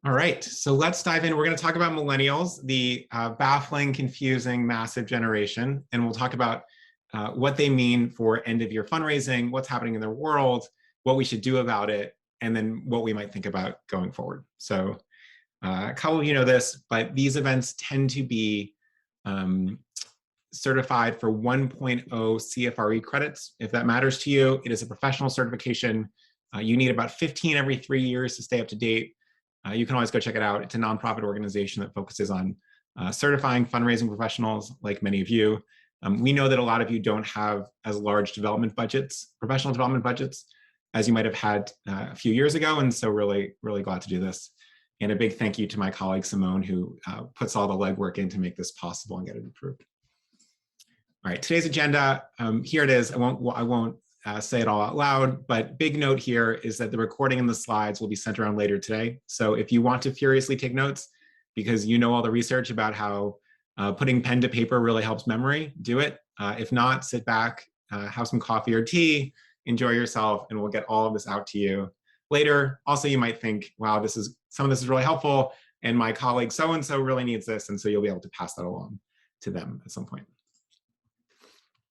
All right, so let's dive in. We're going to talk about millennials, the baffling, confusing, massive generation, and we'll talk about what they mean for end-of-year fundraising, what's happening in their world, what we should do about it, and then what we might think about going forward. So a couple of you know this, but these events tend to be certified for 1.0 CFRE credits. If that matters to you, it is a professional certification. You need about 15 every 3 years to stay up to date. You can always go check it out. It's a nonprofit organization that focuses on certifying fundraising professionals like many of you. We know that a lot of you don't have as large development budgets, professional development budgets, as you might have had a few years ago. And so really, really glad to do this. And a big thank you to my colleague, Simone, who puts all the legwork in to make this possible and get it approved. All right, today's agenda, here it is. I won't say it all out loud, but big note here is that the recording and the slides will be sent around later today. So if you want to furiously take notes, because you know all the research about how putting pen to paper really helps memory, do it. If not, sit back, have some coffee or tea, enjoy yourself, and we'll get all of this out to you later. Also, you might think, wow, some of this is really helpful, and my colleague so-and-so really needs this, and so you'll be able to pass that along to them at some point.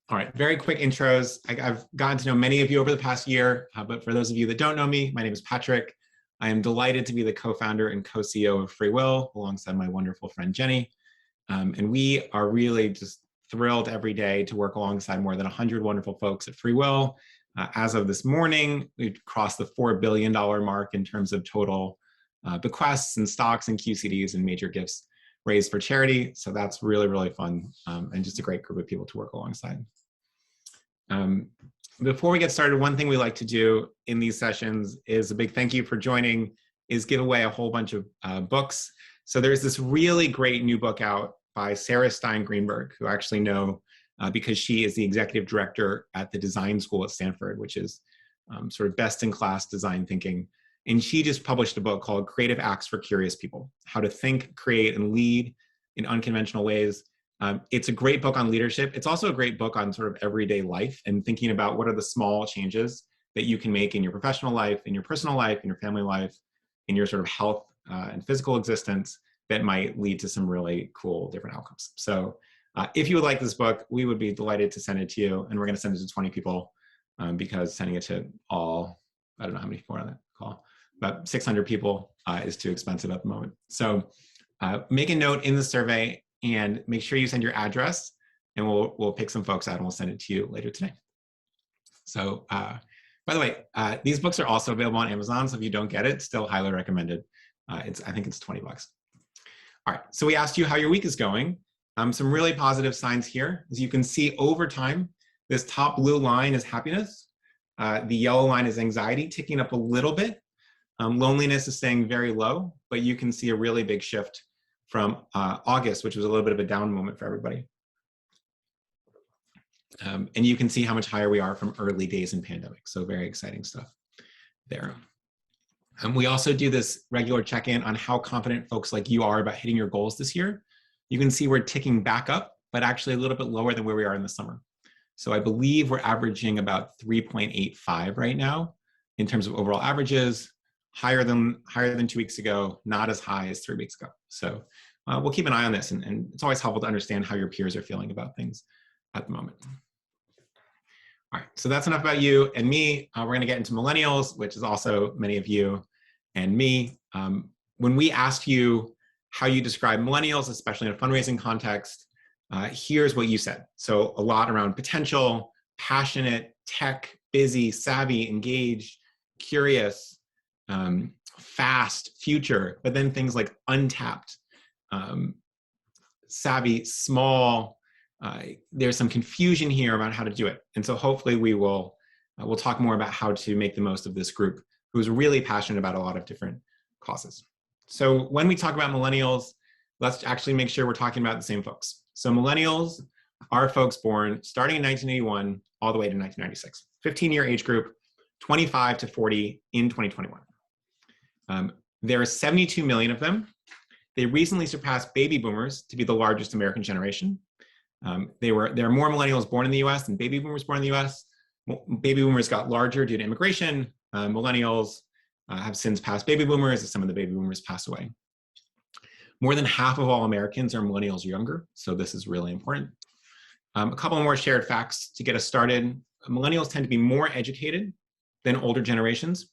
All right, very quick intros. I've gotten to know many of you over the past year, but for those of you that don't know me, my name is Patrick. I am delighted to be the co-founder and co-CEO of FreeWill alongside my wonderful friend Jenny. And we are really just thrilled every day to work alongside more than 100 wonderful folks at FreeWill. As of this morning, we've crossed the $4 billion mark in terms of total bequests and stocks and QCDs and major gifts raised for charity. So that's really, really fun and just a great group of people to work alongside. Before we get started, one thing we like to do in these sessions is a big thank you for joining, is give away a whole bunch of books. So there's this really great new book out by Sarah Stein Greenberg, who I actually know because she is the executive director at the design school at Stanford, which is sort of best in class design thinking. And she just published a book called Creative Acts for Curious People: How to Think, Create, and Lead in Unconventional Ways. It's a great book on leadership. It's also a great book on sort of everyday life and thinking about what are the small changes that you can make in your professional life, in your personal life, in your family life, in your sort of health and physical existence that might lead to some really cool different outcomes. So if you would like this book, we would be delighted to send it to you. And we're going to send it to 20 people because sending it to all, I don't know how many people are on that call, about 600 people is too expensive at the moment. So make a note in the survey and make sure you send your address, and we'll pick some folks out and we'll send it to you later today. So by the way, these books are also available on Amazon, so if you don't get it, still highly recommended. I think it's 20 bucks. All right, so we asked you how your week is going. Some really positive signs here. As you can see over time, this top blue line is happiness. The yellow line is anxiety, ticking up a little bit. Loneliness is staying very low, but you can see a really big shift from August, which was a little bit of a down moment for everybody. And you can see how much higher we are from early days in pandemic. So very exciting stuff there. We also do this regular check-in on how confident folks like you are about hitting your goals this year. You can see we're ticking back up, but actually a little bit lower than where we are in the summer. So I believe we're averaging about 3.85 right now in terms of overall averages. Higher than 2 weeks ago, not as high as 3 weeks ago. So we'll keep an eye on this, and it's always helpful to understand how your peers are feeling about things at the moment. All right, so that's enough about you and me. We're going to get into millennials, which is also many of you and me. When we asked you how you describe millennials, especially in a fundraising context, here's what you said. So a lot around potential, passionate, tech, busy, savvy, engaged, curious, fast, future, but then things like untapped, savvy, small. There's some confusion here about how to do it. And so hopefully we'll talk more about how to make the most of this group who's really passionate about a lot of different causes. So when we talk about millennials, let's actually make sure we're talking about the same folks. So millennials are folks born starting in 1981 all the way to 1996, 15-year age group, 25 to 40 in 2021. There are 72 million of them. They recently surpassed baby boomers to be the largest American generation. There are more millennials born in the US than baby boomers born in the US. Baby boomers got larger due to immigration. Millennials have since passed baby boomers as some of the baby boomers pass away. More than half of all Americans are millennials or younger, so this is really important. A couple more shared facts to get us started. Millennials tend to be more educated than older generations.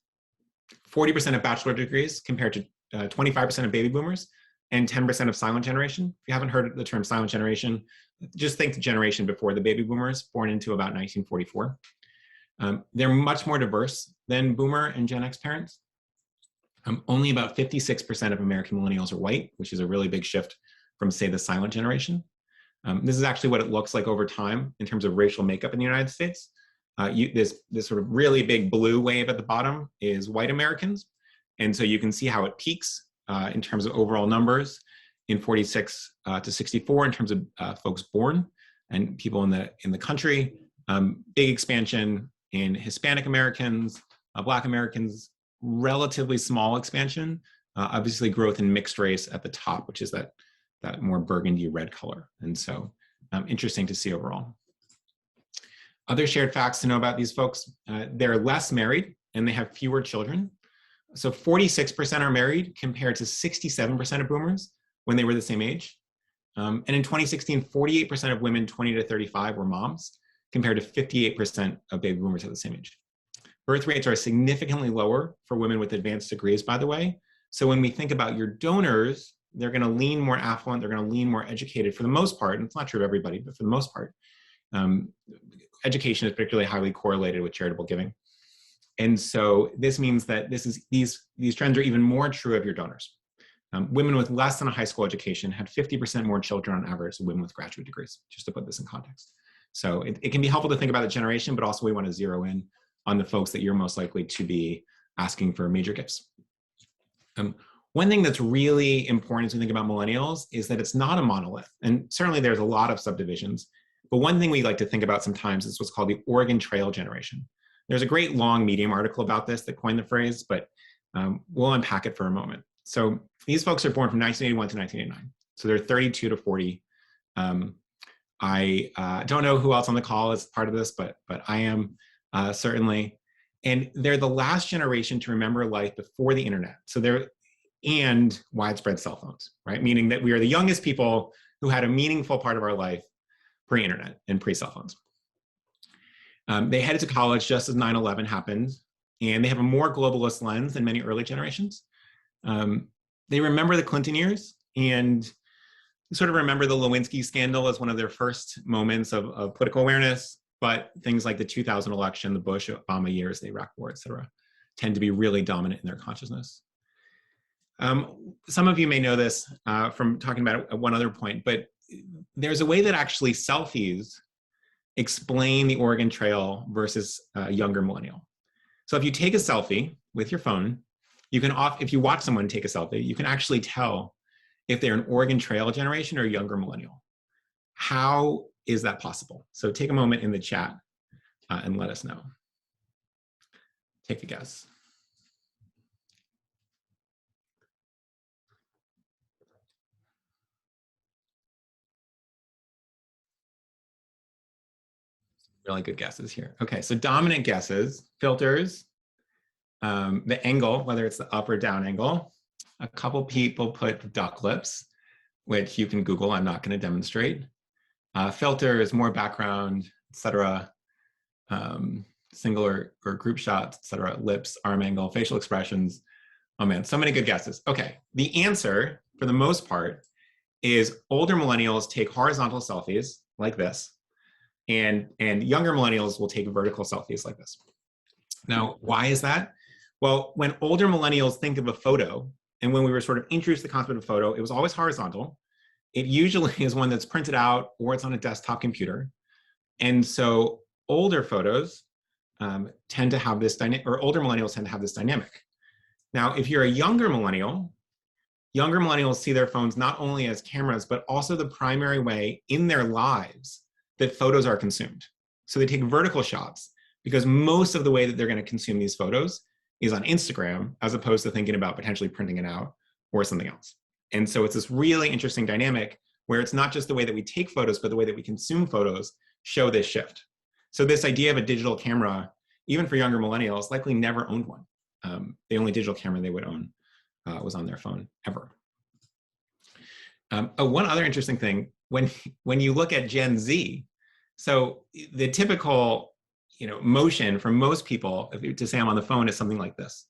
40% of bachelor degrees compared to 25% of baby boomers and 10% of silent generation. If you haven't heard the term silent generation, just think the generation before the baby boomers, born into about 1944. They're much more diverse than boomer and Gen X parents. Only about 56% of American millennials are white, which is a really big shift from, say, the silent generation. This is actually what it looks like over time in terms of racial makeup in the United States. This sort of really big blue wave at the bottom is white Americans. And so you can see how it peaks in terms of overall numbers in 46 to 64 in terms of folks born and people in the country. Big expansion in Hispanic Americans, Black Americans, relatively small expansion. Obviously growth in mixed race at the top, which is that more burgundy red color. And so interesting to see overall. Other shared facts to know about these folks, they're less married and they have fewer children. So 46% are married compared to 67% of boomers when they were the same age. And in 2016, 48% of women 20 to 35 were moms compared to 58% of baby boomers at the same age. Birth rates are significantly lower for women with advanced degrees, by the way. So when we think about your donors, they're going to lean more affluent, they're going to lean more educated for the most part, and it's not true of everybody, but for the most part. Education is particularly highly correlated with charitable giving. And so this means that these trends are even more true of your donors. Women with less than a high school education had 50% more children on average than women with graduate degrees, just to put this in context. So it can be helpful to think about the generation, but also we want to zero in on the folks that you're most likely to be asking for major gifts. One thing that's really important as we think about millennials is that it's not a monolith. And certainly there's a lot of subdivisions, but one thing we like to think about sometimes is what's called the Oregon Trail generation. There's a great long Medium article about this that coined the phrase, but we'll unpack it for a moment. So these folks are born from 1981 to 1989. So they're 32 to 40. I don't know who else on the call is part of this, but I am certainly. And they're the last generation to remember life before the internet. So and widespread cell phones, right? Meaning that we are the youngest people who had a meaningful part of our life pre-internet and pre-cell phones. They headed to college just as 9/11 happened, and they have a more globalist lens than many early generations. They remember the Clinton years and sort of remember the Lewinsky scandal as one of their first moments of political awareness, but things like the 2000 election, the Bush-Obama years, the Iraq War, et cetera, tend to be really dominant in their consciousness. Some of you may know this from talking about it at one other point, but there's a way that actually selfies explain the Oregon Trail versus a younger millennial. So if you take a selfie with your phone, you can, if you watch someone take a selfie, you can actually tell if they're an Oregon Trail generation or a younger millennial. How is that possible? So take a moment in the chat and let us know. Take a guess. Really good guesses here. Okay, so dominant guesses, filters, the angle, whether it's the up or down angle. A couple people put duck lips, which you can Google, I'm not gonna demonstrate. Filters, more background, etc. Single or group shots, etc. Lips, arm angle, facial expressions. Oh man, so many good guesses. Okay, the answer, for the most part, is older millennials take horizontal selfies like this, and younger millennials will take vertical selfies like this. Now, why is that? Well, when older millennials think of a photo, and when we were sort of introduced to the concept of photo, it was always horizontal. It usually is one that's printed out or it's on a desktop computer. And so older photos tend to have this dynamic, or older millennials tend to have this dynamic. Now, if you're a younger millennials see their phones not only as cameras, but also the primary way in their lives that photos are consumed. So they take vertical shots because most of the way that they're going to consume these photos is on Instagram, as opposed to thinking about potentially printing it out or something else. And so it's this really interesting dynamic where it's not just the way that we take photos, but the way that we consume photos show this shift. So this idea of a digital camera, even for younger millennials, likely never owned one. the only digital camera they would own was on their phone ever. One other interesting thing, when you look at Gen Z, so the typical motion for most people to say I'm on the phone is something like this.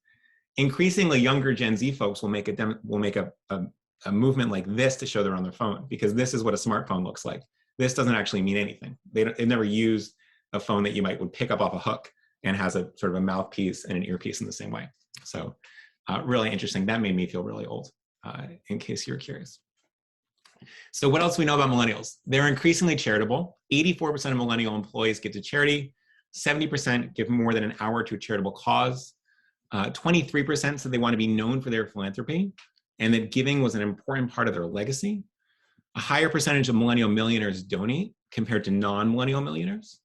Increasingly younger Gen Z folks will make a movement like this to show they're on their phone, because this is what a smartphone looks like. This doesn't actually mean anything. They've never used a phone that you would pick up off a hook and has a sort of a mouthpiece and an earpiece in the same way. So really interesting. That made me feel really old, in case you're curious. So what else do we know about millennials? They're increasingly charitable. 84% of millennial employees give to charity. 70% give more than an hour to a charitable cause. 23% said they want to be known for their philanthropy, and that giving was an important part of their legacy. A higher percentage of millennial millionaires donate compared to non-millennial millionaires.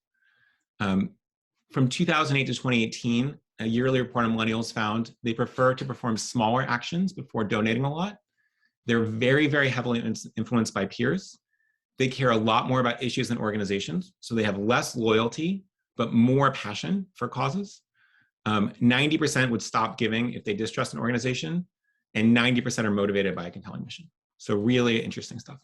From 2008 to 2018, a yearly report on millennials found they prefer to perform smaller actions before donating a lot. They're very, very heavily influenced by peers. They care a lot more about issues and organizations, so they have less loyalty, but more passion for causes. 90% would stop giving if they distrust an organization, and 90% are motivated by a compelling mission. So really interesting stuff.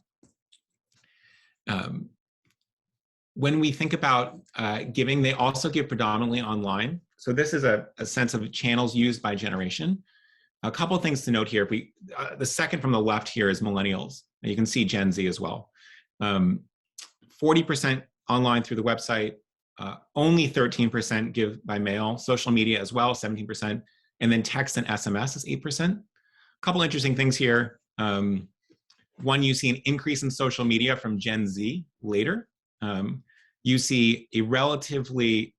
When we think about giving, they also give predominantly online. So this is a sense of channels used by generation. A couple of things to note here. The second from the left here is millennials. And you can see Gen Z as well. 40% online through the website. Only 13% give by mail. Social media as well, 17%. And then text and SMS is 8%. A couple interesting things here. One, you see an increase in social media from Gen Z later. You see a relatively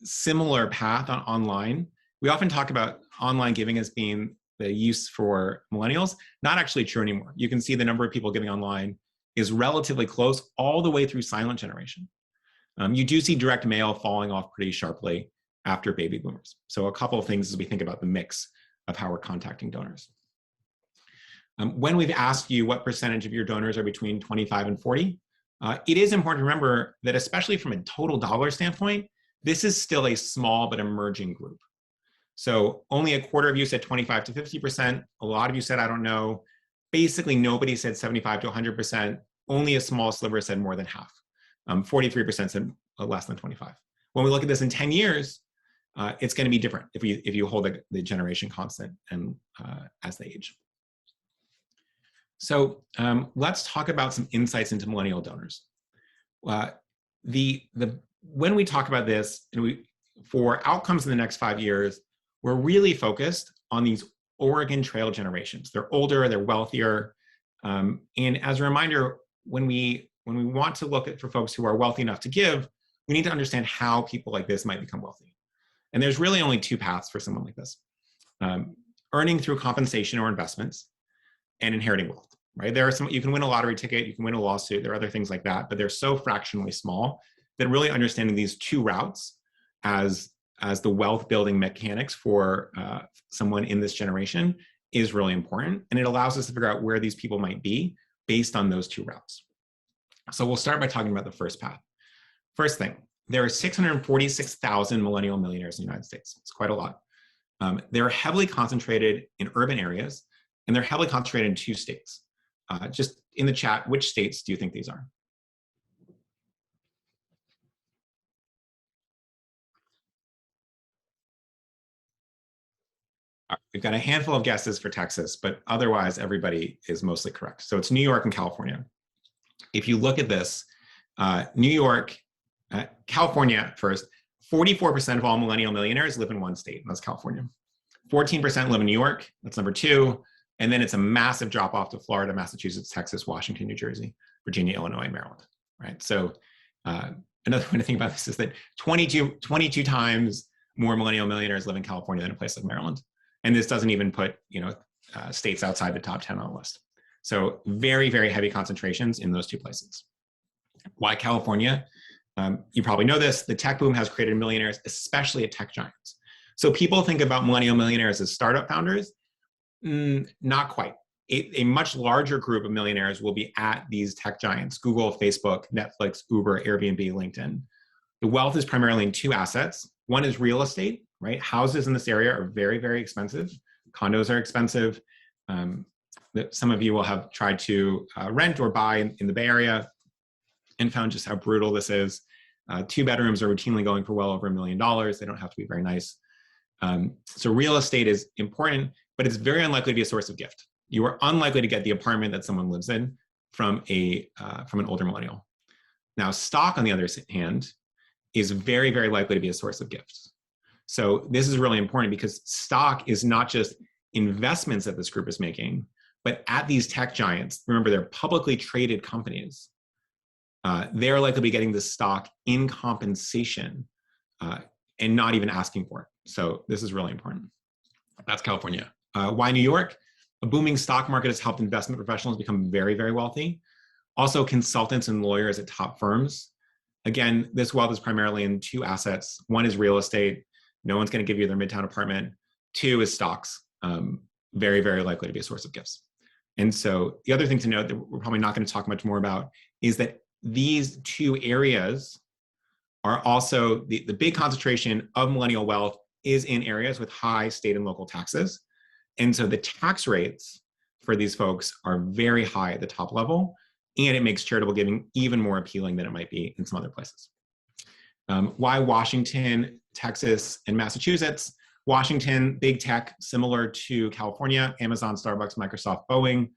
similar path on online. We often talk about online giving as being the use for millennials. Not actually true anymore. You can see the number of people giving online is relatively close all the way through silent generation. You do see direct mail falling off pretty sharply after baby boomers. So a couple of things as we think about the mix of how we're contacting donors. When we've asked you what percentage of your donors are between 25 and 40, it is important to remember that, especially from a total dollar standpoint, this is still a small but emerging group. So only a quarter of you said 25 to 50%. A lot of you said, I don't know. Basically, nobody said 75 to 100%. Only a small sliver said more than half. 43% said less than 25. When we look at this in 10 years, it's going to be different if you hold the generation constant and as they age. So let's talk about some insights into millennial donors. When we talk about this, and for outcomes in the next 5 years, we're really focused on these Oregon Trail generations. They're older, they're wealthier. And as a reminder, when we want to look for folks who are wealthy enough to give, we need to understand how people like this might become wealthy. And there's really only two paths for someone like this. Earning through compensation or investments, and inheriting wealth, right? There are some, you can win a lottery ticket, you can win a lawsuit, there are other things like that, but they're so fractionally small that really understanding these two routes as the wealth building mechanics for someone in this generation is really important. And it allows us to figure out where these people might be based on those two routes. So we'll start by talking about the first path. First thing, there are 646,000 millennial millionaires in the United States. It's quite a lot. They're heavily concentrated in urban areas, and they're heavily concentrated in 2 states. Just in the chat, which states do you think these are? We've got a handful of guesses for Texas, but otherwise everybody is mostly correct. So it's New York and California. If you look at this, New York, California first, 44% of all millennial millionaires live in one state, and that's California. 14% live in New York, that's number 2. And then it's a massive drop off to Florida, Massachusetts, Texas, Washington, New Jersey, Virginia, Illinois, and Maryland, right? So another way to think about this is that 22 times more millennial millionaires live in California than a place like Maryland. And this doesn't even put states outside the top 10 on the list. So very, very heavy concentrations in those 2 places. Why California? You probably know this, the tech boom has created millionaires, especially at tech giants. So people think about millennial millionaires as startup founders. Not quite. A much larger group of millionaires will be at these tech giants, Google, Facebook, Netflix, Uber, Airbnb, LinkedIn. The wealth is primarily in 2 assets. One is real estate, right? Houses in this area are very, very expensive. Condos are expensive. Some of you will have tried to rent or buy in the Bay Area and found just how brutal this is. 2 bedrooms are routinely going for well over $1 million. They don't have to be very nice. So real estate is important, but it's very unlikely to be a source of gift. You are unlikely to get the apartment that someone lives in from an older millennial. Now, stock, on the other hand, is very, very likely to be a source of gifts. So this is really important because stock is not just investments that this group is making, but at these tech giants, remember, they're publicly traded companies. They're likely to be getting this stock in compensation and not even asking for it. So this is really important. That's California. Why New York? A booming stock market has helped investment professionals become very, very wealthy. Also, consultants and lawyers at top firms. Again, this wealth is primarily in 2 assets. 1 is real estate. No one's going to give you their Midtown apartment. 2 is stocks. Very, very likely to be a source of gifts. And so the other thing to note that we're probably not going to talk much more about is that these 2 areas are also the big concentration of millennial wealth is in areas with high state and local taxes. And so the tax rates for these folks are very high at the top level, and it makes charitable giving even more appealing than it might be in some other places. Why Washington, Texas, and Massachusetts? Washington, big tech, similar to California, Amazon, Starbucks, Microsoft, Boeing.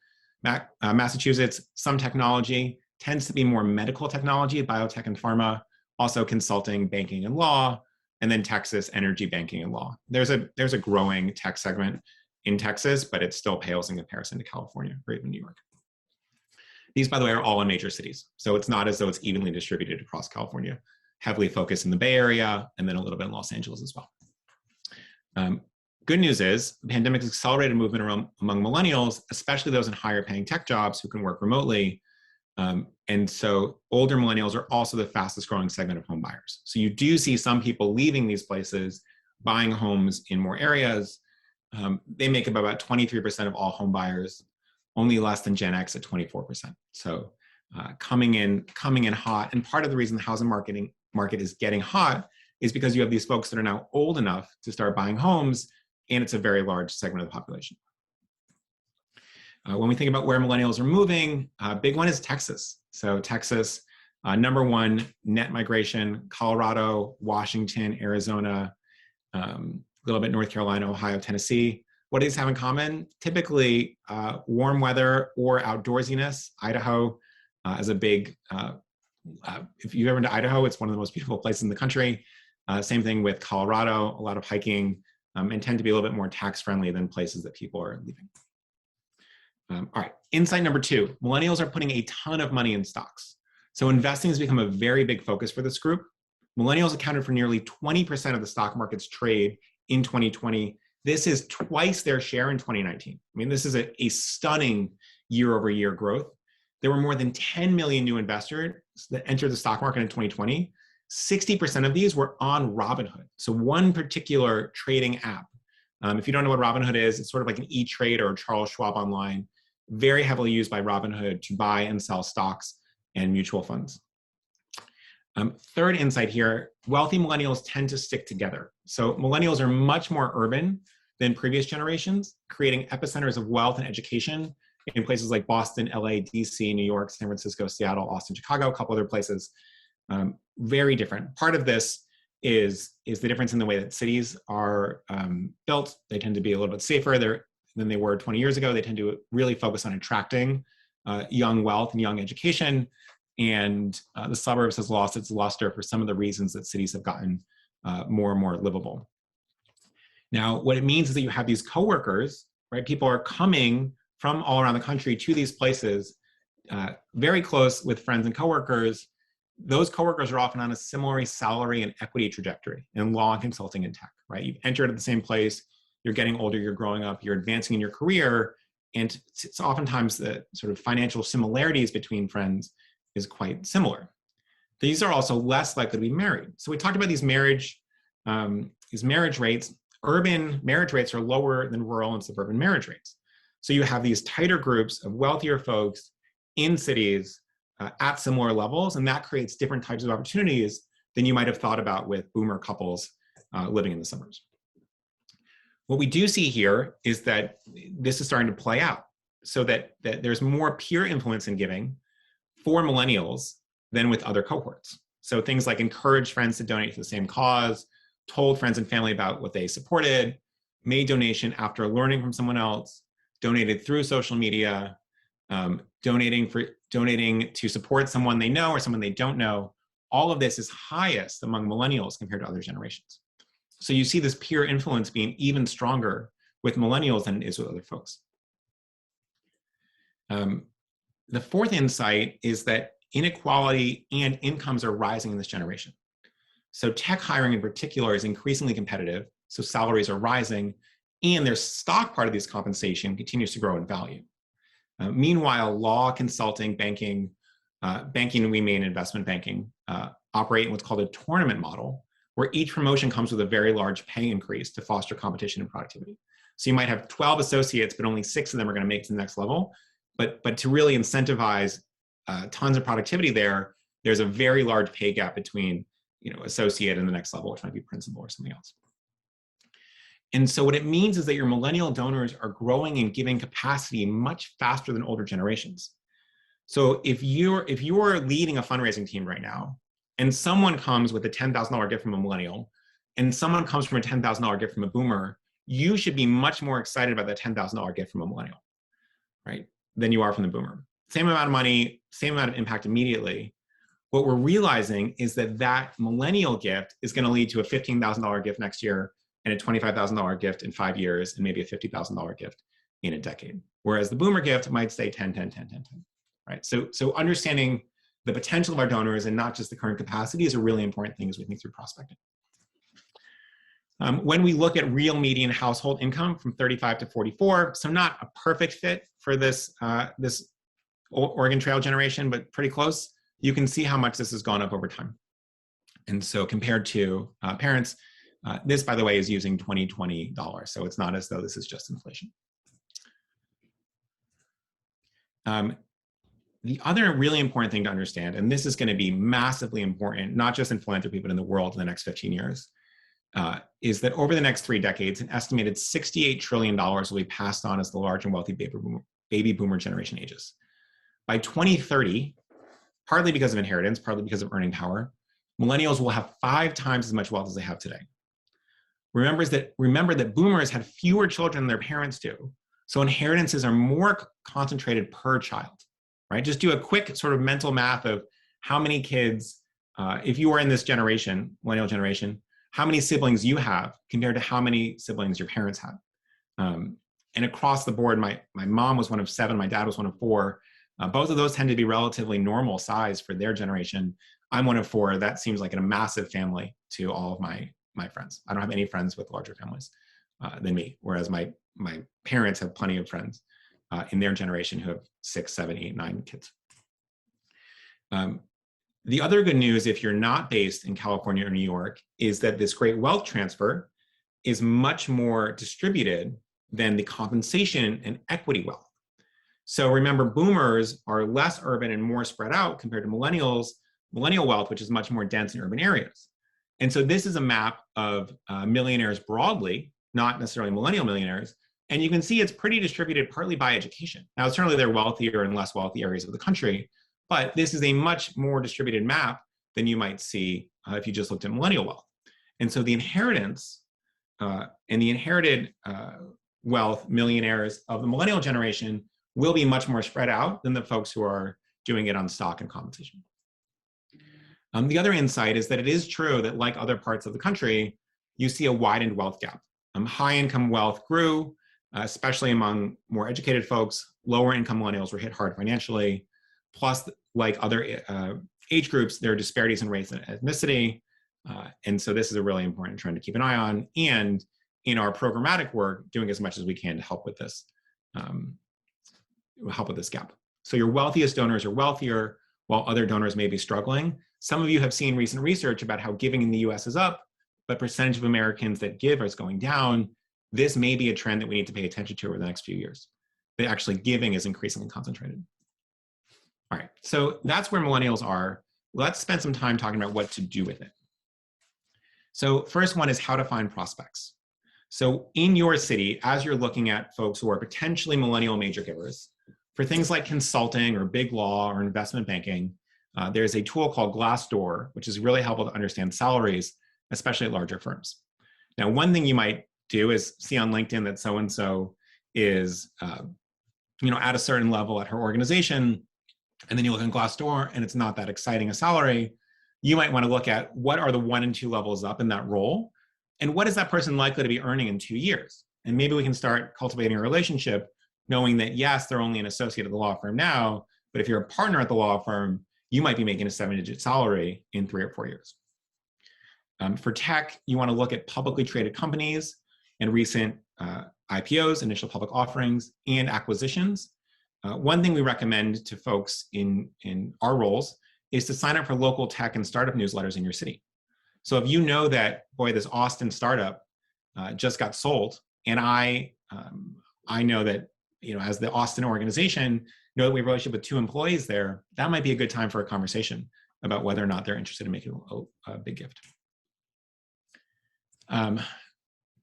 Massachusetts, some technology, tends to be more medical technology, biotech and pharma, also consulting, banking, and law, and then Texas, energy, banking, and law. There's a growing tech segment in Texas, but it still pales in comparison to California or even New York. These, by the way, are all in major cities. So it's not as though it's evenly distributed across California, heavily focused in the Bay Area, and then a little bit in Los Angeles as well. Good news is the pandemic has accelerated movement among millennials, especially those in higher paying tech jobs who can work remotely. And so older millennials are also the fastest growing segment of home buyers. So you do see some people leaving these places, buying homes in more areas. They make up about 23% of all home buyers, only less than Gen X at 24%. So coming in hot. And part of the reason the housing market is getting hot is because you have these folks that are now old enough to start buying homes, and it's a very large segment of the population. When we think about where millennials are moving, big one is Texas. So Texas, #1 net migration, Colorado, Washington, Arizona, a little bit North Carolina, Ohio, Tennessee. What do these have in common? Typically warm weather or outdoorsiness. Idaho is a big, if you've ever been to Idaho, it's one of the most beautiful places in the country. Same thing with Colorado, a lot of hiking, and tend to be a little bit more tax-friendly than places that people are leaving. All right, insight #2, millennials are putting a ton of money in stocks. So investing has become a very big focus for this group. Millennials accounted for nearly 20% of the stock market's trade in 2020. This is twice their share in 2019. I mean, this is a stunning year-over-year growth. There were more than 10 million new investors that entered the stock market in 2020. 60% of these were on Robinhood. So one particular trading app. If you don't know what Robinhood is, it's sort of like an E-Trade or Charles Schwab Online, very heavily used by Robinhood to buy and sell stocks and mutual funds. Third insight here, wealthy millennials tend to stick together. So millennials are much more urban than previous generations, creating epicenters of wealth and education in places like Boston, LA, DC, New York, San Francisco, Seattle, Austin, Chicago, a couple other places. Very different. Part of this is the difference in the way that cities are built. They tend to be a little bit safer than they were 20 years ago. They tend to really focus on attracting young wealth and young education. And the suburbs has lost its luster for some of the reasons that cities have gotten more and more livable. Now, what it means is that you have these coworkers, right? People are coming from all around the country to these places, very close with friends and coworkers. Those coworkers are often on a similar salary and equity trajectory in law and consulting and tech, right? You've entered at the same place, you're getting older, you're growing up, you're advancing in your career, and it's oftentimes the sort of financial similarities between friends is quite similar. These are also less likely to be married. So we talked about these marriage rates. Urban marriage rates are lower than rural and suburban marriage rates. So you have these tighter groups of wealthier folks in cities at similar levels, and that creates different types of opportunities than you might have thought about with boomer couples living in the suburbs. What we do see here is that this is starting to play out, so that there's more peer influence in giving for millennials than with other cohorts. So things like encourage friends to donate to the same cause, told friends and family about what they supported, made donation after learning from someone else, donated through social media, donating to support someone they know or someone they don't know. All of this is highest among millennials compared to other generations. So you see this peer influence being even stronger with millennials than it is with other folks. The fourth insight is that inequality and incomes are rising in this generation. So tech hiring in particular is increasingly competitive, so salaries are rising, and their stock part of this compensation continues to grow in value. Meanwhile, law, consulting, banking, we mean investment banking, operate in what's called a tournament model, where each promotion comes with a very large pay increase to foster competition and productivity. So you might have 12 associates, but only 6 of them are going to make it to the next level. But to really incentivize tons of productivity there's a very large pay gap between associate and the next level, which might be principal or something else. And so what it means is that your millennial donors are growing in giving capacity much faster than older generations. So if you're leading a fundraising team right now, and someone comes with a $10,000 gift from a millennial, and someone comes from a $10,000 gift from a boomer, you should be much more excited about that $10,000 gift from a millennial, right, than you are from the boomer. Same amount of money, same amount of impact immediately. What we're realizing is that that millennial gift is going to lead to a $15,000 gift next year, and a $25,000 gift in 5 years, and maybe a $50,000 gift in a decade. Whereas the boomer gift might stay 10, 10, 10, 10, 10, right? So understanding the potential of our donors and not just the current capacity is a really important thing as we think through prospecting. When we look at real median household income from 35 to 44, so not a perfect fit for this Oregon Trail generation, but pretty close, you can see how much this has gone up over time. And so compared to parents, this, by the way, is using 2020 dollars, so it's not as though this is just inflation. The other really important thing to understand, and this is going to be massively important, not just in philanthropy, but in the world in the next 15 years, is that over the next 3 decades, an estimated $68 trillion will be passed on as the large and wealthy baby boomer generation ages. By 2030, partly because of inheritance, partly because of earning power, millennials will have 5 times as much wealth as they have today. Remember that boomers had fewer children than their parents do, so inheritances are more concentrated per child, right? Just do a quick sort of mental math of how many kids, if you are in this generation, millennial generation, how many siblings you have compared to how many siblings your parents had. And across the board, my mom was one of 7, my dad was one of 4. Both of those tend to be relatively normal size for their generation. I'm one of 4. That seems like a massive family to all of my friends. I don't have any friends with larger families than me, whereas my parents have plenty of friends in their generation who have 6, 7, 8, 9 kids. The other good news, if you're not based in California or New York, is that this great wealth transfer is much more distributed than the compensation and equity wealth. So remember, boomers are less urban and more spread out compared to millennials, millennial wealth, which is much more dense in urban areas. And so this is a map of millionaires broadly, not necessarily millennial millionaires. And you can see it's pretty distributed partly by education. Now, certainly there are wealthier and less wealthy areas of the country, but this is a much more distributed map than you might see if you just looked at millennial wealth. And so the inheritance and the inherited wealth millionaires of the millennial generation will be much more spread out than the folks who are doing it on stock and compensation. The other insight is that it is true that, like other parts of the country, you see a widened wealth gap. High income wealth grew, especially among more educated folks. Lower income millennials were hit hard financially. Plus, like other age groups, there are disparities in race and ethnicity. And so this is a really important trend to keep an eye on. And in our programmatic work, doing as much as we can to help with this gap. So your wealthiest donors are wealthier, while other donors may be struggling. Some of you have seen recent research about how giving in the US is up, but percentage of Americans that give is going down. This may be a trend that we need to pay attention to over the next few years. That actually giving is increasingly concentrated. All right, so that's where millennials are. Let's spend some time talking about what to do with it. So first one is how to find prospects. So in your city, as you're looking at folks who are potentially millennial major givers, for things like consulting or big law or investment banking, there's a tool called Glassdoor, which is really helpful to understand salaries, especially at larger firms. Now, one thing you might do is see on LinkedIn that so-and-so is at a certain level at her organization, and then you look on Glassdoor and it's not that exciting a salary. You might want to look at what are the 1 and 2 levels up in that role, and what is that person likely to be earning in 2 years? And maybe we can start cultivating a relationship knowing that, yes, they're only an associate at the law firm now, but if you're a partner at the law firm, you might be making a 7-digit salary in 3 or 4 years. For tech, you want to look at publicly traded companies and recent IPOs, initial public offerings, and acquisitions. One thing we recommend to folks in our roles is to sign up for local tech and startup newsletters in your city. So if you know that, boy, this Austin startup just got sold, and I know that, as the Austin organization, know that we have a relationship with 2 employees there, that might be a good time for a conversation about whether or not they're interested in making a big gift.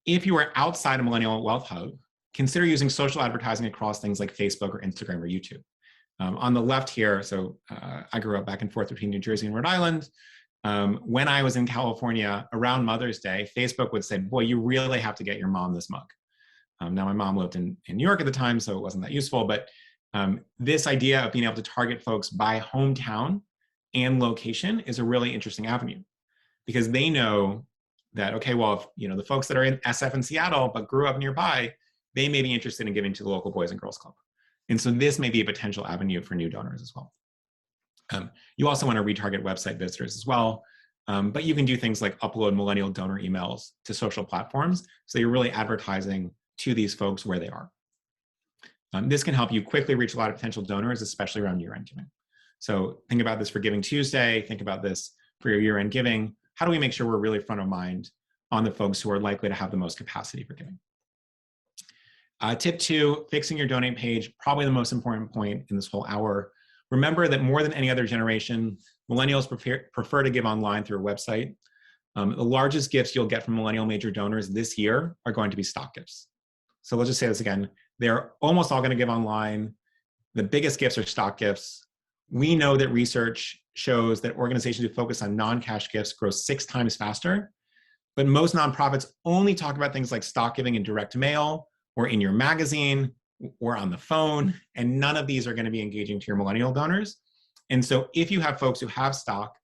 If you are outside a Millennial Wealth Hub, consider using social advertising across things like Facebook or Instagram or YouTube. On the left here, so I grew up back and forth between New Jersey and Rhode Island. When I was in California around Mother's Day, Facebook would say, boy, you really have to get your mom this mug. Now, my mom lived in New York at the time, so it wasn't that useful, but this idea of being able to target folks by hometown and location is a really interesting avenue, because they know that, okay, well, if the folks that are in SF in Seattle but grew up nearby, they may be interested in giving to the local Boys and Girls Club. And so this may be a potential avenue for new donors as well. You also want to retarget website visitors as well, but you can do things like upload Millennial donor emails to social platforms, so you're really advertising to these folks where they are. This can help you quickly reach a lot of potential donors, especially around year-end giving. So think about this for Giving Tuesday, think about this for your year-end giving. How do we make sure we're really front of mind on the folks who are likely to have the most capacity for giving? Tip 2, fixing your donate page, probably the most important point in this whole hour. Remember that more than any other generation, millennials prefer to give online through a website. The largest gifts you'll get from millennial major donors this year are going to be stock gifts. So let's just say this again. They're almost all going to give online. The biggest gifts are stock gifts. We know that research shows that organizations who focus on non-cash gifts grow 6 times faster, but most nonprofits only talk about things like stock giving in direct mail or in your magazine or on the phone, and none of these are going to be engaging to your millennial donors. And so if you have folks who have stock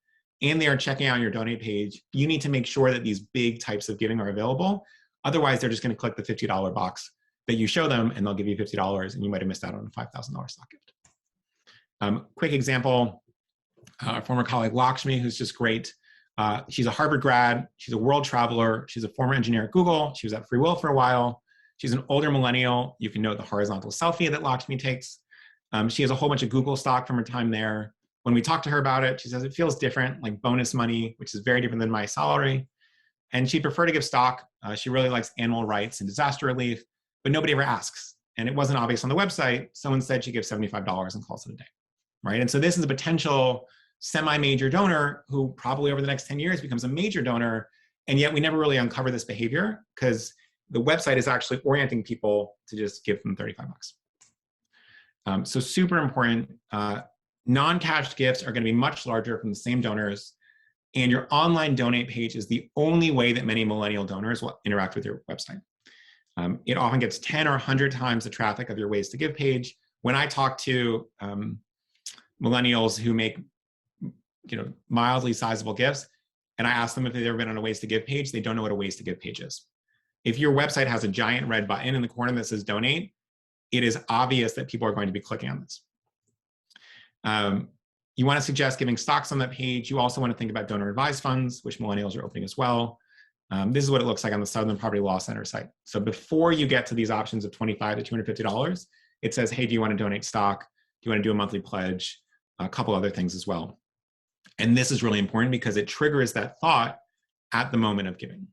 and they are checking out your donate page, you need to make sure that these big types of giving are available. Otherwise, they're just going to click the $50 box that you show them, and they'll give you $50, and you might have missed out on a $5,000 stock gift. Quick example, our former colleague Lakshmi, who's just great. She's a Harvard grad. She's a world traveler. She's a former engineer at Google. She was at FreeWill for a while. She's an older millennial. You can note the horizontal selfie that Lakshmi takes. She has a whole bunch of Google stock from her time there. When we talked to her about it, she says it feels different, like bonus money, which is very different than my salary. And she'd prefer to give stock. She really likes animal rights and disaster relief, but nobody ever asks. And it wasn't obvious on the website, so instead she gives $75 and calls it a day, right? And so this is a potential semi-major donor who probably over the next 10 years becomes a major donor, and yet we never really uncover this behavior because the website is actually orienting people to just give them $35. So super important. Non-cash gifts are going to be much larger from the same donors, and your online donate page is the only way that many millennial donors will interact with your website. It often gets 10 or 100 times the traffic of your Ways to Give page. When I talk to millennials who make mildly sizable gifts, and I ask them if they've ever been on a Ways to Give page, they don't know what a Ways to Give page is. If your website has a giant red button in the corner that says donate, it is obvious that people are going to be clicking on this. You want to suggest giving stocks on that page. You also want to think about donor advised funds, which millennials are opening as well. This is what it looks like on the Southern Poverty Law Center site. So before you get to these options of $25 to $250, it says, hey, do you want to donate stock? Do you want to do a monthly pledge? A couple other things as well. And this is really important because it triggers that thought at the moment of giving.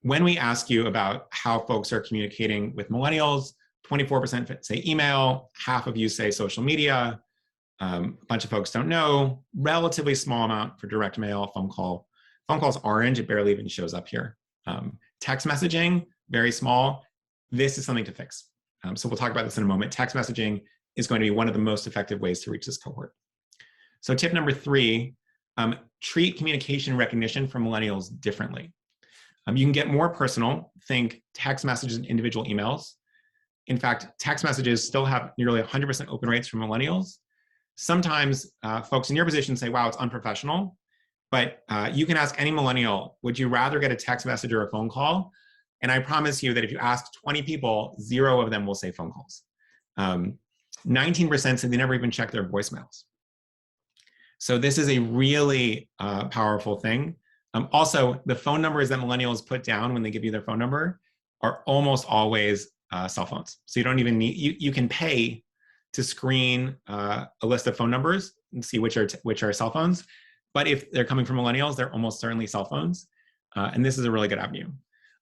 When we ask you about how folks are communicating with millennials, 24% say email, half of you say social media, a bunch of folks don't know, relatively small amount for direct mail, phone call. Phone call's orange, it barely even shows up here. Text messaging, very small. This is something to fix. So we'll talk about this in a moment. Text messaging is going to be one of the most effective ways to reach this cohort. So tip number 3, treat communication recognition for millennials differently. You can get more personal. Think text messages and individual emails. In fact, text messages still have nearly 100% open rates for millennials. Sometimes folks in your position say, wow, it's unprofessional. But you can ask any millennial, would you rather get a text message or a phone call? And I promise you that if you ask 20 people, 0 of them will say phone calls. 19% said they never even check their voicemails. So this is a really powerful thing. Also, the phone numbers that millennials put down when they give you their phone number are almost always cell phones. So you don't even need, you can pay to screen a list of phone numbers and see which are cell phones. But if they're coming from millennials, they're almost certainly cell phones. And this is a really good avenue.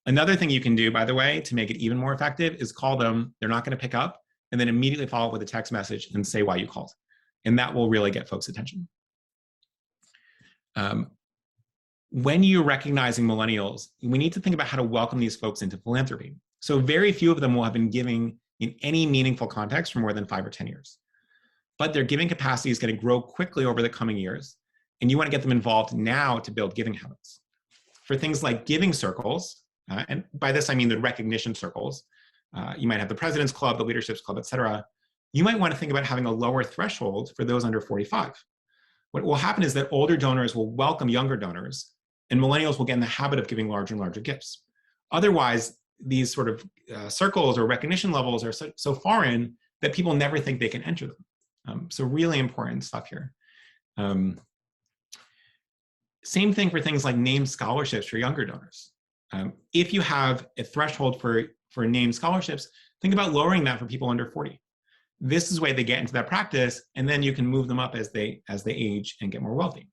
Another thing you can do, by the way, to make it even more effective is call them. They're not going to pick up, and then immediately follow up with a text message and say why you called. And that will really get folks' attention. When you're recognizing millennials, we need to think about how to welcome these folks into philanthropy. So very few of them will have been giving in any meaningful context for more than 5 or 10 years. But their giving capacity is going to grow quickly over the coming years. And you want to get them involved now to build giving habits. For things like giving circles, and by this I mean the recognition circles, you might have the President's Club, the Leadership's Club, et cetera. You might want to think about having a lower threshold for those under 45. What will happen is that older donors will welcome younger donors, and millennials will get in the habit of giving larger and larger gifts. Otherwise, these sort of circles or recognition levels are so foreign that people never think they can enter them. So really important stuff here. Same thing for things like named scholarships for younger donors. If you have a threshold for named scholarships, think about lowering that for people under 40. This is the way they get into that practice, and then you can move them up as they age and get more wealthy.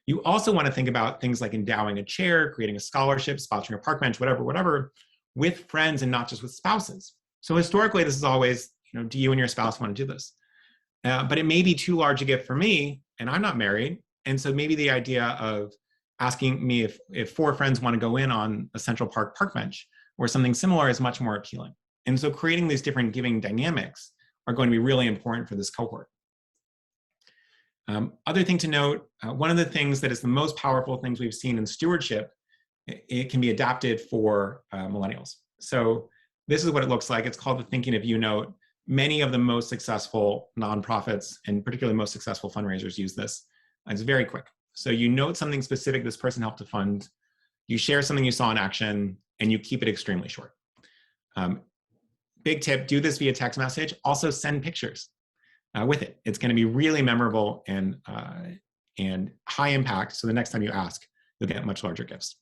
You also want to think about things like endowing a chair, creating a scholarship, sponsoring a park bench, whatever, with friends and not just with spouses. So historically, this is always, do you and your spouse want to do this? But it may be too large a gift for me, and I'm not married. And so maybe the idea of asking me if 4 friends want to go in on a Central Park park bench or something similar is much more appealing. And so creating these different giving dynamics are going to be really important for this cohort. Other thing to note, one of the things that is the most powerful things we've seen in stewardship, it can be adapted for millennials. So this is what it looks like. It's called the Thinking of You note. Many of the most successful nonprofits and particularly most successful fundraisers use this. It's very quick. So you note something specific this person helped to fund, you share something you saw in action, and you keep it extremely short. Big tip, do this via text message. Also send pictures with it. It's going to be really memorable and high impact. So the next time you ask, you'll get much larger gifts.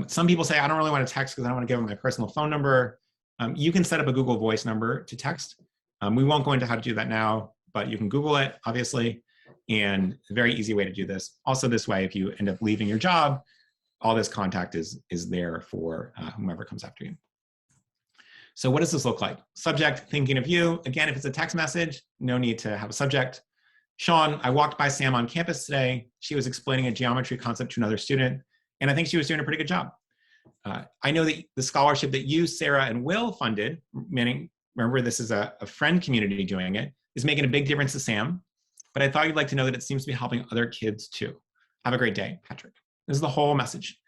Some people say, I don't really want to text because I don't want to give them my personal phone number. You can set up a Google Voice number to text. We won't go into how to do that now, but you can Google it, obviously, and a very easy way to do this. Also this way, if you end up leaving your job, all this contact is there for whomever comes after you. So what does this look like? Subject, thinking of you. Again, if it's a text message, no need to have a subject. Sean, I walked by Sam on campus today. She was explaining a geometry concept to another student, and I think she was doing a pretty good job. I know that the scholarship that you, Sarah, and Will funded, meaning, remember this is a friend community doing it, is making a big difference to Sam. But I thought you'd like to know that it seems to be helping other kids too. Have a great day, Patrick. This is the whole message.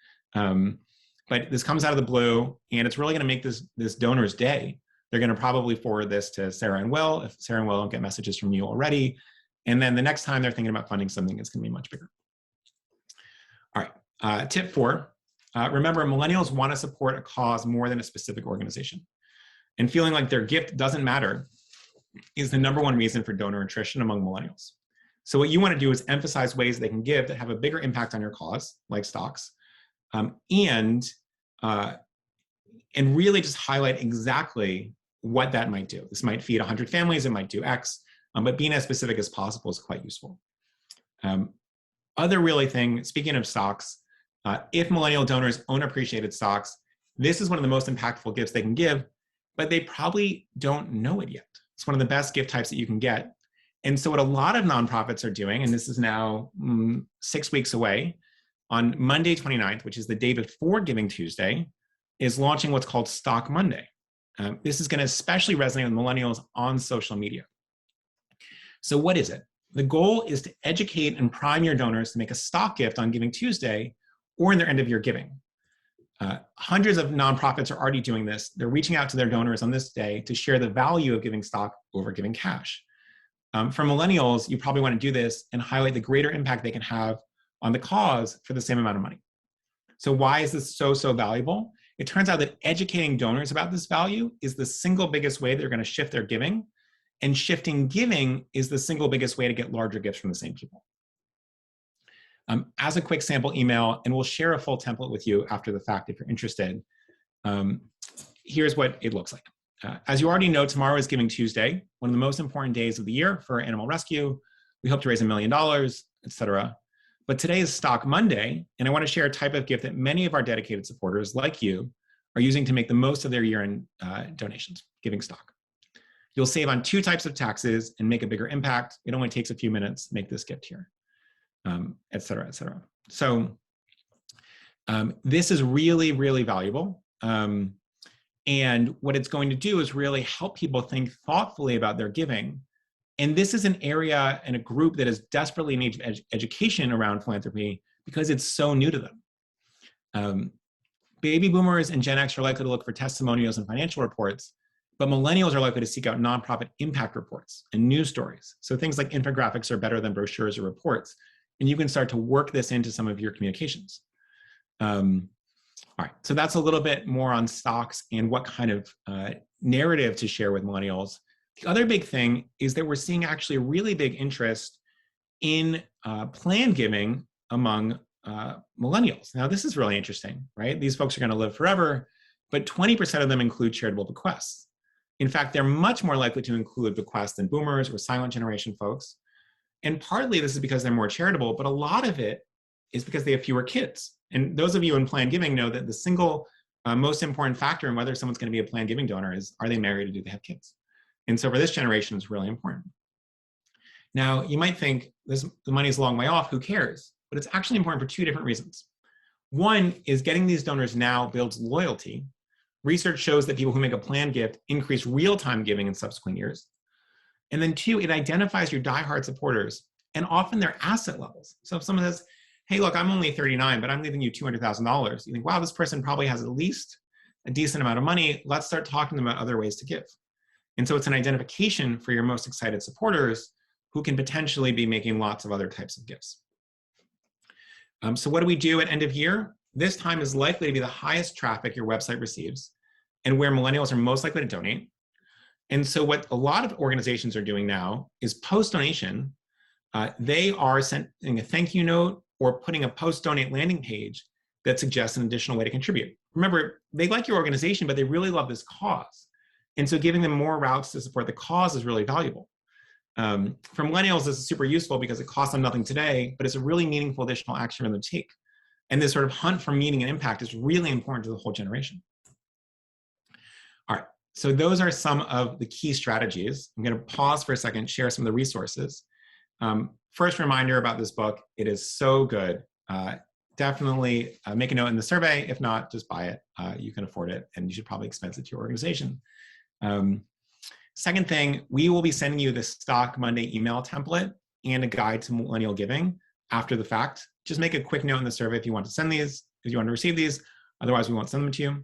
But this comes out of the blue, and it's really going to make this donor's day. They're going to probably forward this to Sarah and Will, if Sarah and Will don't get messages from you already. And then the next time they're thinking about funding something, it's going to be much bigger. All right, tip 4. Remember, millennials want to support a cause more than a specific organization. And feeling like their gift doesn't matter is the #1 reason for donor attrition among millennials. So what you want to do is emphasize ways they can give that have a bigger impact on your cause, like stocks, and really just highlight exactly what that might do. This might feed 100 families, it might do X, but being as specific as possible is quite useful. Other really thing, speaking of stocks, if millennial donors own appreciated stocks, this is one of the most impactful gifts they can give, but they probably don't know it yet. It's one of the best gift types that you can get. And so what a lot of nonprofits are doing, and this is now 6 weeks away, on Monday 29th, which is the day before Giving Tuesday, is launching what's called Stock Monday. This is going to especially resonate with millennials on social media. So what is it? The goal is to educate and prime your donors to make a stock gift on Giving Tuesday or in their end of year giving. Hundreds of nonprofits are already doing this. They're reaching out to their donors on this day to share the value of giving stock over giving cash. For millennials, you probably want to do this and highlight the greater impact they can have on the cause for the same amount of money. So why is this so valuable? It turns out that educating donors about this value is the single biggest way they're going to shift their giving, and shifting giving is the single biggest way to get larger gifts from the same people. As a quick sample email, and we'll share a full template with you after the fact if you're interested, here's what it looks like. As you already know, tomorrow is Giving Tuesday, one of the most important days of the year for animal rescue. We hope to raise $1 million, etc. But today is Stock Monday, and I want to share a type of gift that many of our dedicated supporters, like you, are using to make the most of their year-end donations, giving stock. You'll save on 2 types of taxes and make a bigger impact. It only takes a few minutes to make this gift here, et cetera, et cetera. So this is really valuable. And what it's going to do is really help people think thoughtfully about their giving. And this is an area and a group that is desperately in need of education around philanthropy because it's so new to them. Baby boomers and Gen X are likely to look for testimonials and financial reports, but millennials are likely to seek out nonprofit impact reports and news stories. So things like infographics are better than brochures or reports, and you can start to work this into some of your communications. All right, so that's a little bit more on stocks and what kind of narrative to share with millennials. The other big thing is that we're seeing actually a really big interest in plan giving among millennials. Now, this is really interesting, right? These folks are going to live forever, but 20% of them include charitable bequests. In fact, they're much more likely to include bequests than boomers or silent generation folks. And partly this is because they're more charitable, but a lot of it is because they have fewer kids. And those of you in plan giving know that the single most important factor in whether someone's going to be a plan giving donor is, are they married or do they have kids? And so for this generation, it's really important. Now, you might think the money's a long way off, who cares? But it's actually important for 2 different reasons. One is getting these donors now builds loyalty. Research shows that people who make a planned gift increase real-time giving in subsequent years. And then 2, it identifies your diehard supporters and often their asset levels. So if someone says, hey, look, I'm only 39, but I'm leaving you $200,000. You think, wow, this person probably has at least a decent amount of money. Let's start talking to them about other ways to give. And so it's an identification for your most excited supporters who can potentially be making lots of other types of gifts. So what do we do at end of year? This time is likely to be the highest traffic your website receives and where millennials are most likely to donate. And so what a lot of organizations are doing now is post-donation, they are sending a thank you note or putting a post-donate landing page that suggests an additional way to contribute. Remember, they like your organization, but they really love this cause. And so giving them more routes to support the cause is really valuable. For millennials, this is super useful because it costs them nothing today, but it's a really meaningful additional action for them to take. And this sort of hunt for meaning and impact is really important to the whole generation. All right, so those are some of the key strategies. I'm going to pause for a second, share some of the resources. First reminder about this book, it is so good. Definitely make a note in the survey. If not, just buy it. You can afford it, and you should probably expense it to your organization. Second thing, we will be sending you the Stock Monday email template and a guide to millennial giving after the fact. Just make a quick note in the survey if you want to send these, if you want to receive these. Otherwise, we won't send them to you.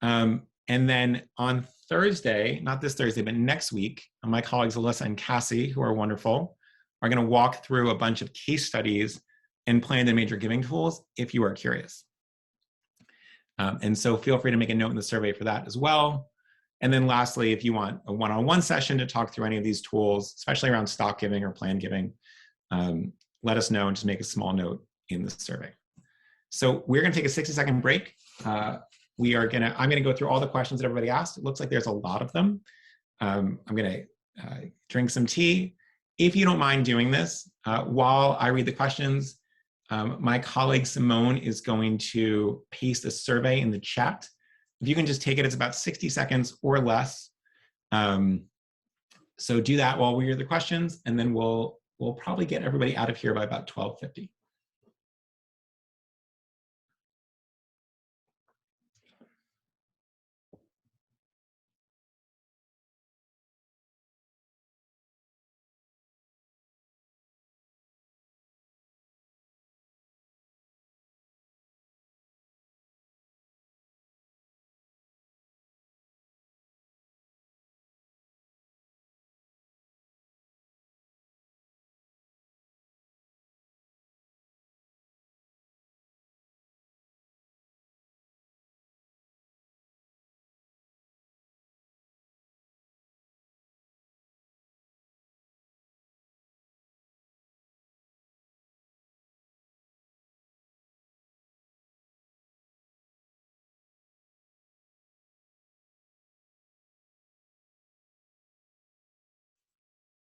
And then on Thursday, not this Thursday, but next week, my colleagues Alyssa and Cassie, who are wonderful, are going to walk through a bunch of case studies and plan the major giving tools if you are curious. And so feel free to make a note in the survey for that as well. And then lastly, if you want a one-on-one session to talk through any of these tools, especially around stock giving or plan giving, let us know and just make a small note in the survey. So we're going to take a 60-second break. I'm going to go through all the questions that everybody asked. It looks like there's a lot of them. I'm going to drink some tea. If you don't mind doing this, while I read the questions, my colleague Simone is going to paste a survey in the chat. If you can just take it, it's about 60 seconds or less. So do that while we read the questions, and then we'll probably get everybody out of here by about 12:50.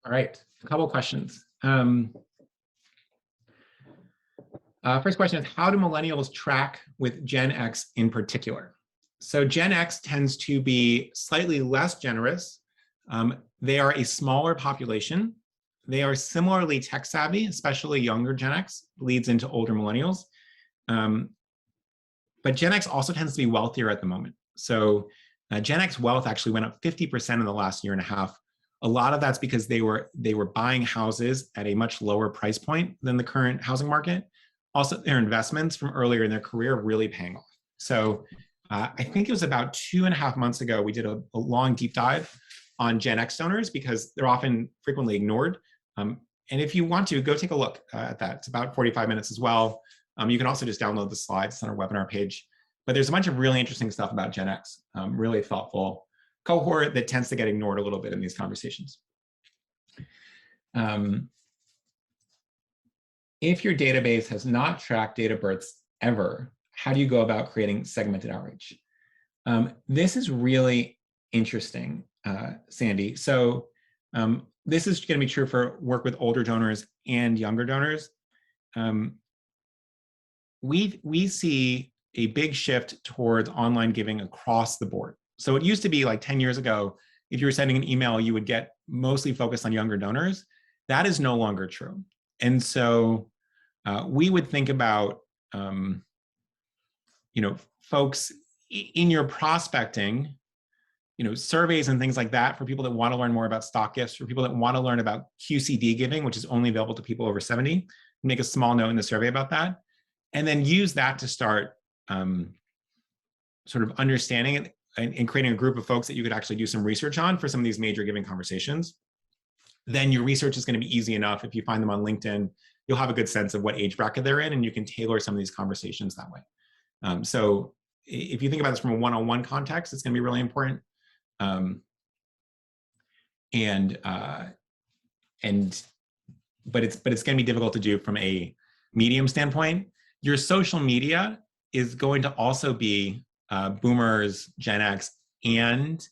All right, a couple questions. First question is, how do millennials track with Gen X in particular? So Gen X tends to be slightly less generous. They are a smaller population. They are similarly tech savvy, especially younger Gen X, leads into older millennials. But Gen X also tends to be wealthier at the moment. So Gen X wealth actually went up 50% in the last year and a half. A lot of that's because they were buying houses at a much lower price point than the current housing market. Also, their investments from earlier in their career are really paying off. So I think it was about 2.5 months ago, we did a long deep dive on Gen X donors because they're often frequently ignored. And if you want to, go take a look at that. It's about 45 minutes as well. You can also just download the slides on our webinar page. But there's a bunch of really interesting stuff about Gen X, really thoughtful cohort that tends to get ignored a little bit in these conversations. If your database has not tracked date of births ever, how do you go about creating segmented outreach? This is really interesting, Sandy. So this is going to be true for work with older donors and younger donors. We see a big shift towards online giving across the board. So it used to be like 10 years ago, if you were sending an email, you would get mostly focused on younger donors. That is no longer true. And so we would think about, folks in your prospecting, surveys and things like that for people that want to learn more about stock gifts, for people that want to learn about QCD giving, which is only available to people over 70, make a small note in the survey about that. And then use that to start sort of understanding it and creating a group of folks that you could actually do some research on for some of these major giving conversations. Then your research is going to be easy enough. If you find them on LinkedIn, you'll have a good sense of what age bracket they're in, and you can tailor some of these conversations that way. So if you think about this from a one-on-one context, it's going to be really important. But it's going to be difficult to do from a medium standpoint. Your social media is going to also be boomers, Gen X, and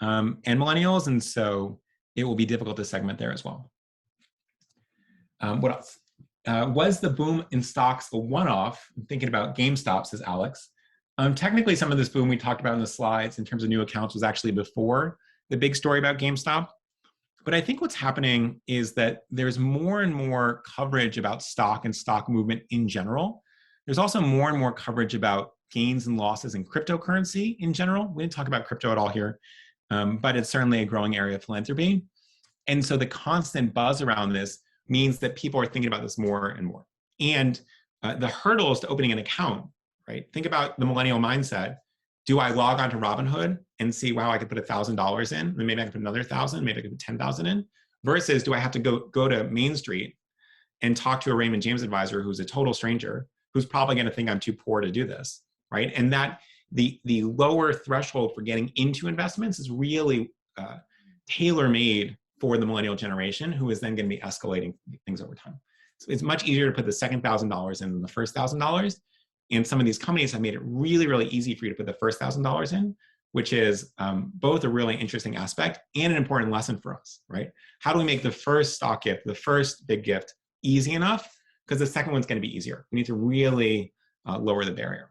millennials, and so it will be difficult to segment there as well. What else? Was the boom in stocks a one-off? I'm thinking about GameStop, says Alex. Technically, some of this boom we talked about in the slides in terms of new accounts was actually before the big story about GameStop. But I think what's happening is that there's more and more coverage about stock and stock movement in general. There's also more and more coverage about gains and losses in cryptocurrency in general. We didn't talk about crypto at all here, but it's certainly a growing area of philanthropy. And so the constant buzz around this means that people are thinking about this more and more. And the hurdles to opening an account, right? Think about the millennial mindset. Do I log on to Robinhood and see, wow, I could put $1,000 in, and maybe I can put another 1,000, maybe I could put 10,000 in, versus do I have to go to Main Street and talk to a Raymond James advisor who's a total stranger, who's probably going to think I'm too poor to do this, right? And that the lower threshold for getting into investments is really tailor-made for the millennial generation, who is then going to be escalating things over time. So it's much easier to put the second $1,000 in than the first $1,000. And some of these companies have made it really, really easy for you to put the first $1,000 in, which is both a really interesting aspect and an important lesson for us, right? How do we make the first stock gift, the first big gift, easy enough? Because the second one's going to be easier. We need to really lower the barrier.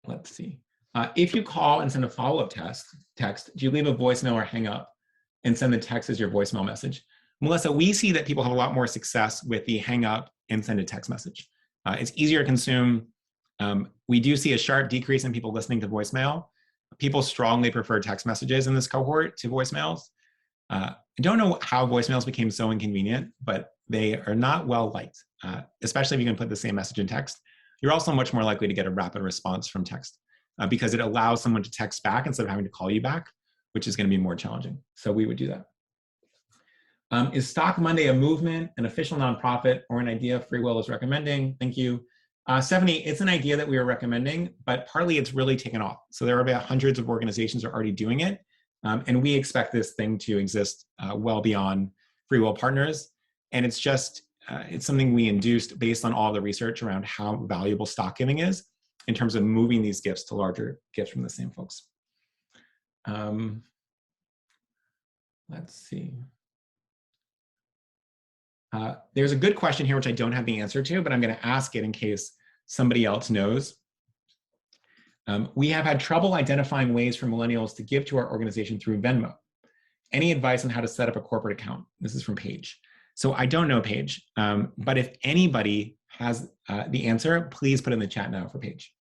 Let's see. If you call and send a follow-up text, do you leave a voicemail or hang up and send the text as your voicemail message? Melissa, we see that people have a lot more success with the hang up and send a text message. It's easier to consume. We do see a sharp decrease in people listening to voicemail. People strongly prefer text messages in this cohort to voicemails. I don't know how voicemails became so inconvenient, but they are not well liked, especially if you can put the same message in text. You're also much more likely to get a rapid response from text because it allows someone to text back instead of having to call you back, which is going to be more challenging. So we would do that. Is Stock Monday a movement, an official nonprofit, or an idea FreeWill is recommending? Thank you. Stephanie, it's an idea that we are recommending, but partly it's really taken off. So there are about hundreds of organizations are already doing it. And we expect this thing to exist well beyond FreeWill partners. And it's just, it's something we induced based on all the research around how valuable stock giving is in terms of moving these gifts to larger gifts from the same folks. Let's see. There's a good question here, which I don't have the answer to, but I'm going to ask it in case somebody else knows. We have had trouble identifying ways for millennials to give to our organization through Venmo. Any advice on how to set up a corporate account? This is from Paige. So I don't know Paige, but if anybody has the answer, please put it in the chat now for Paige.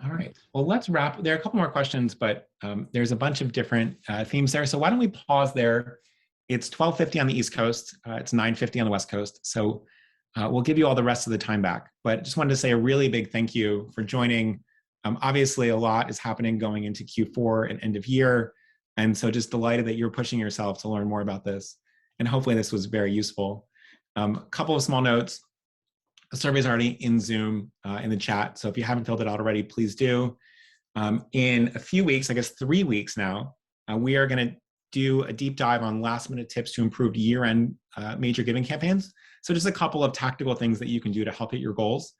All right, well, let's wrap. There are a couple more questions, but there's a bunch of different themes there. So why don't we pause there? It's 12:50 on the East Coast. It's 9:50 on the West Coast. So we'll give you all the rest of the time back. But just wanted to say a really big thank you for joining. Obviously, a lot is happening going into Q4 and end of year. And so just delighted that you're pushing yourself to learn more about this. And hopefully this was very useful. A couple of small notes. The survey is already in Zoom in the chat. So if you haven't filled it out already, please do. In a few weeks, I guess 3 weeks now, we are going to do a deep dive on last minute tips to improve year-end major giving campaigns. So just a couple of tactical things that you can do to help hit your goals.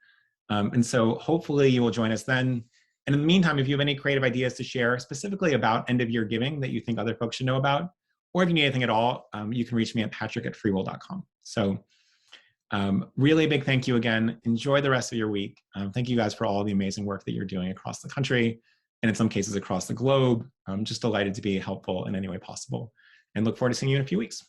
And so hopefully you will join us then. And in the meantime, if you have any creative ideas to share specifically about end of year giving that you think other folks should know about, or if you need anything at all, you can reach me at patrick@freewill.com. So really big thank you again. Enjoy the rest of your week. Thank you guys for all the amazing work that you're doing across the country and in some cases across the globe. I'm just delighted to be helpful in any way possible and look forward to seeing you in a few weeks.